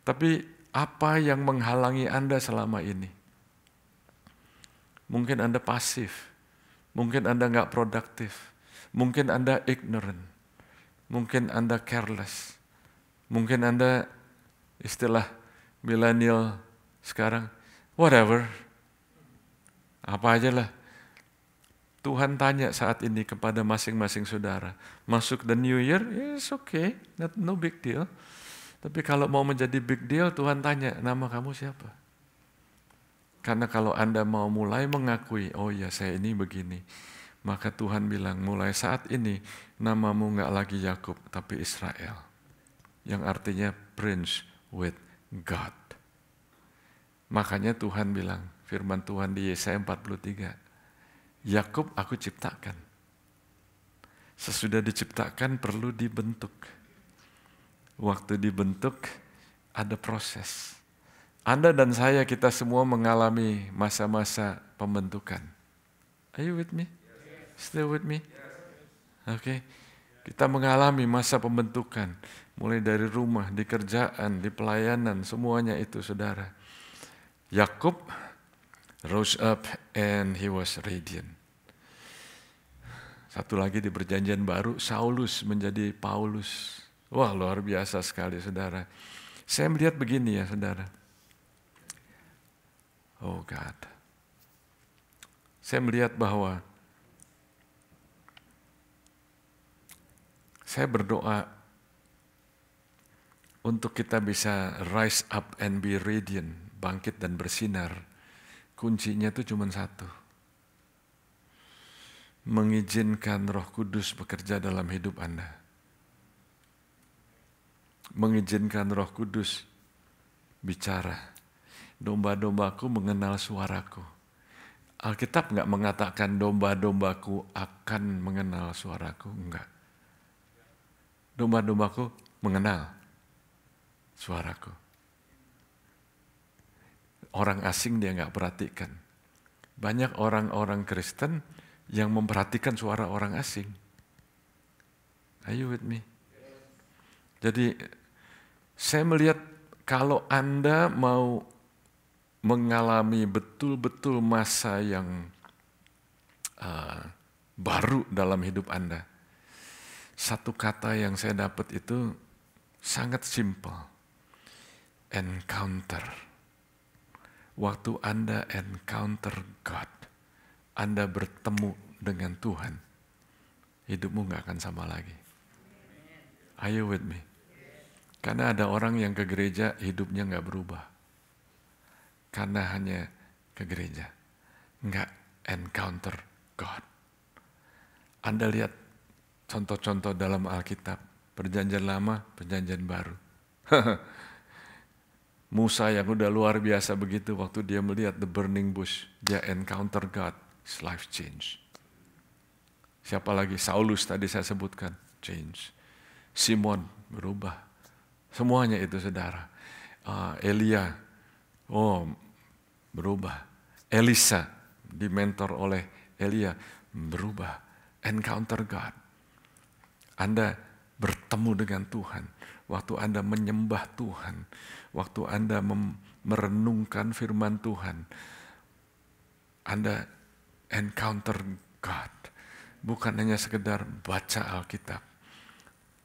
Tapi apa yang menghalangi Anda selama ini? Mungkin Anda pasif, mungkin Anda nggak produktif, mungkin Anda ignorant, mungkin Anda careless, mungkin Anda istilah milenial sekarang, whatever. Apa aja lah. Tuhan tanya saat ini kepada masing-masing saudara. Masuk the new year, it's okay, no big deal. Tapi kalau mau menjadi big deal, Tuhan tanya, nama kamu siapa? Karena kalau Anda mau mulai mengakui, oh ya saya ini begini, maka Tuhan bilang mulai saat ini namamu nggak lagi Yakub tapi Israel, yang artinya Prince with God. Makanya Tuhan bilang, firman Tuhan di Yesaya 43, Yakub aku ciptakan. Sesudah diciptakan perlu dibentuk. Waktu dibentuk ada proses. Anda dan saya, kita semua mengalami masa-masa pembentukan. Are you with me? Still with me? Oke. Kita mengalami masa pembentukan. Mulai dari rumah, di kerjaan, di pelayanan, semuanya itu saudara. Yakub rose up and he was radiant. Satu lagi di Perjanjian Baru, Saulus menjadi Paulus. Wah, luar biasa sekali saudara. Saya melihat begini ya saudara. Oh God. Saya melihat bahwa saya berdoa untuk kita bisa rise up and be radiant, bangkit dan bersinar. Kuncinya itu cuma satu. Mengizinkan Roh Kudus bekerja dalam hidup Anda. Mengizinkan Roh Kudus bicara. Domba-dombaku mengenal suaraku. Alkitab nggak mengatakan domba-dombaku akan mengenal suaraku, enggak. Domba-dombaku mengenal suaraku. Orang asing dia nggak perhatikan. Banyak orang-orang Kristen yang memperhatikan suara orang asing. Are you with me? Jadi saya melihat kalau Anda mau mengalami betul-betul masa yang baru dalam hidup Anda, satu kata yang saya dapat itu sangat simple. Encounter. Waktu Anda encounter God, Anda bertemu dengan Tuhan, hidupmu gak akan sama lagi. Are you with me? Karena ada orang yang ke gereja hidupnya gak berubah. Karena hanya ke gereja. Gak encounter God. Anda lihat contoh-contoh dalam Alkitab. Perjanjian lama, perjanjian baru. Musa yang udah luar biasa begitu, waktu dia melihat the burning bush, dia encounter God, his life change. Siapa lagi? Saulus tadi saya sebutkan, change. Simon berubah. Semuanya itu saudara. Elia, berubah. Elisa, dimentor oleh Elia, berubah. Encounter God. Anda bertemu dengan Tuhan. Waktu Anda menyembah Tuhan, waktu Anda merenungkan firman Tuhan, Anda encounter God. Bukan hanya sekedar baca Alkitab,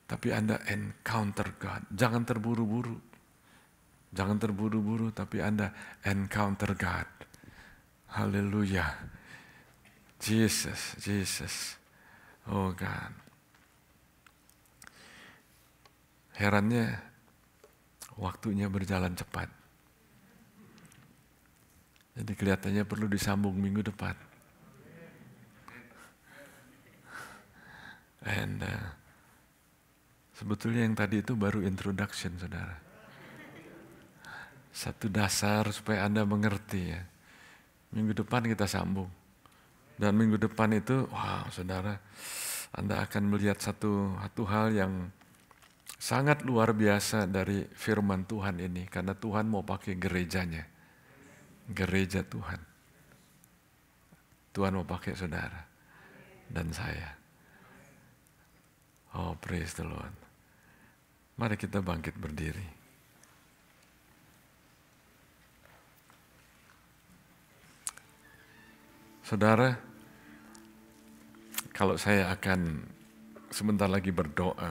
tapi Anda encounter God. Jangan terburu-buru. Jangan terburu-buru, tapi Anda encounter God. Haleluya. Jesus, Jesus. Oh God. Herannya, waktunya berjalan cepat. Jadi kelihatannya perlu disambung minggu depan. And sebetulnya yang tadi itu baru introduction, saudara. Satu dasar supaya Anda mengerti ya. Minggu depan kita sambung. Dan minggu depan itu, wow saudara, Anda akan melihat satu hal yang sangat luar biasa dari firman Tuhan ini. Karena Tuhan mau pakai gerejanya. Gereja Tuhan. Tuhan mau pakai saudara dan saya. Oh praise the Lord. Mari kita bangkit berdiri. Saudara, kalau saya akan sebentar lagi berdoa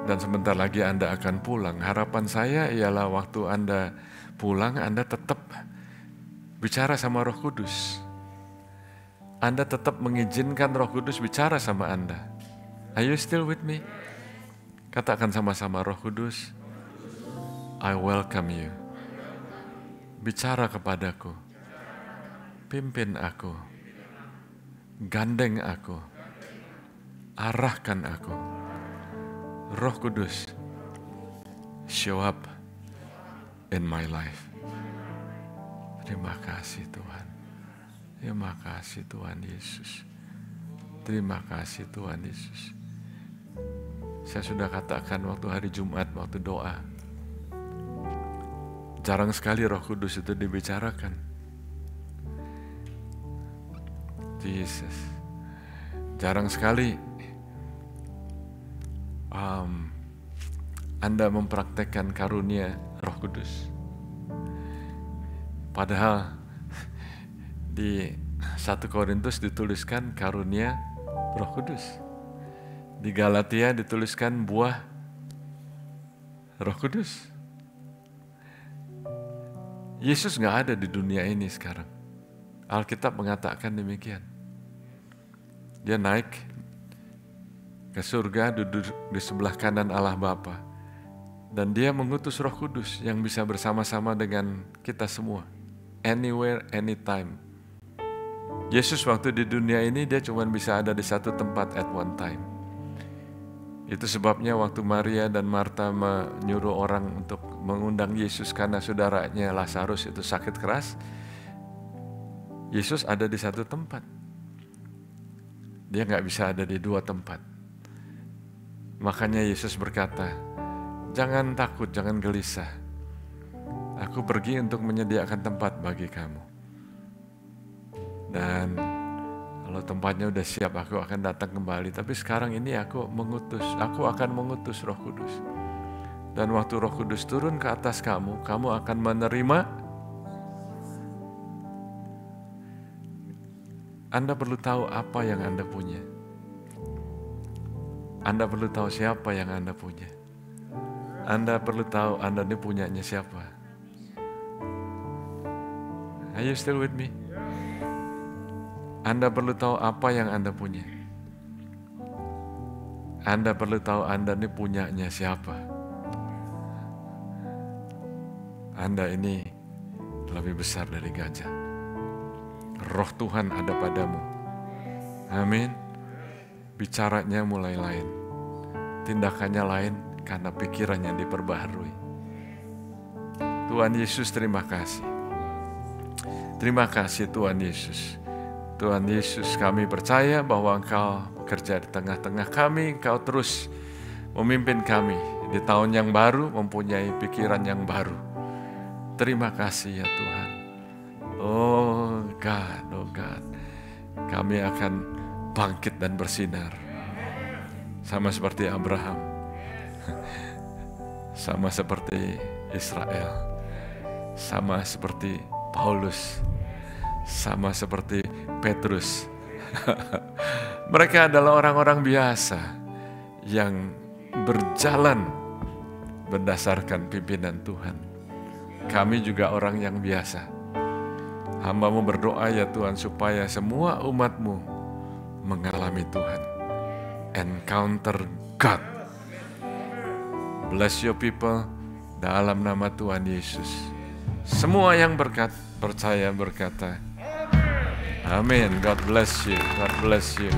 dan sebentar lagi Anda akan pulang, harapan saya ialah waktu Anda pulang, Anda tetap bicara sama Roh Kudus. Anda tetap mengizinkan Roh Kudus bicara sama Anda. Are you still with me? Katakan sama-sama, Roh Kudus, I welcome you. bicara kepadaku, pimpin aku, gandeng aku, arahkan aku. Roh Kudus, show up in my life. Terima kasih Tuhan. Terima kasih Tuhan Yesus. Terima kasih Tuhan Yesus. Saya sudah katakan waktu hari Jumat, waktu doa, jarang sekali Roh Kudus itu dibicarakan. Jesus. Jarang sekali Anda mempraktekkan karunia Roh Kudus. Padahal di 1 Korintus dituliskan karunia Roh Kudus. Di Galatia dituliskan buah Roh Kudus. Yesus gak ada di dunia ini sekarang. Alkitab mengatakan demikian. Dia naik ke surga, duduk di sebelah kanan Allah Bapa. Dan dia mengutus Roh Kudus yang bisa bersama-sama dengan kita semua. Anywhere, anytime. Yesus waktu di dunia ini dia cuma bisa ada di satu tempat at one time. Itu sebabnya waktu Maria dan Marta menyuruh orang untuk mengundang Yesus karena saudaranya Lazarus itu sakit keras, Yesus ada di satu tempat. Dia gak bisa ada di dua tempat. Makanya Yesus berkata, jangan takut, jangan gelisah. Aku pergi untuk menyediakan tempat bagi kamu. Dan kalau tempatnya udah siap, aku akan datang kembali. Tapi sekarang ini aku akan mengutus Roh Kudus. Dan waktu Roh Kudus turun ke atas kamu, kamu akan menerima. Anda perlu tahu apa yang Anda punya. Anda perlu tahu siapa yang Anda punya. Anda perlu tahu Anda ini punyanya siapa. Are you still with me? Anda perlu tahu apa yang Anda punya. Anda perlu tahu Anda ini punyanya siapa. Anda ini lebih besar dari gajah. Roh Tuhan ada padamu. Amin. Bicaranya mulai lain. Tindakannya lain karena pikirannya diperbaharui. Tuhan Yesus, terima kasih. Terima kasih Tuhan Yesus. Tuhan Yesus, kami percaya bahwa Engkau bekerja di tengah-tengah kami. Engkau terus memimpin kami di tahun yang baru, mempunyai pikiran yang baru. Terima kasih ya Tuhan. Oh God, kami akan bangkit dan bersinar. Sama seperti Abraham. Sama seperti Israel. Sama seperti Paulus. Sama seperti Petrus. Mereka adalah orang-orang biasa yang berjalan berdasarkan pimpinan Tuhan. Kami juga orang yang biasa. Hamba-Mu berdoa ya Tuhan supaya semua umat-Mu mengalami Tuhan. Encounter God. Bless your people dalam nama Tuhan Yesus. Semua yang percaya berkata, Amin. God bless you. God bless you.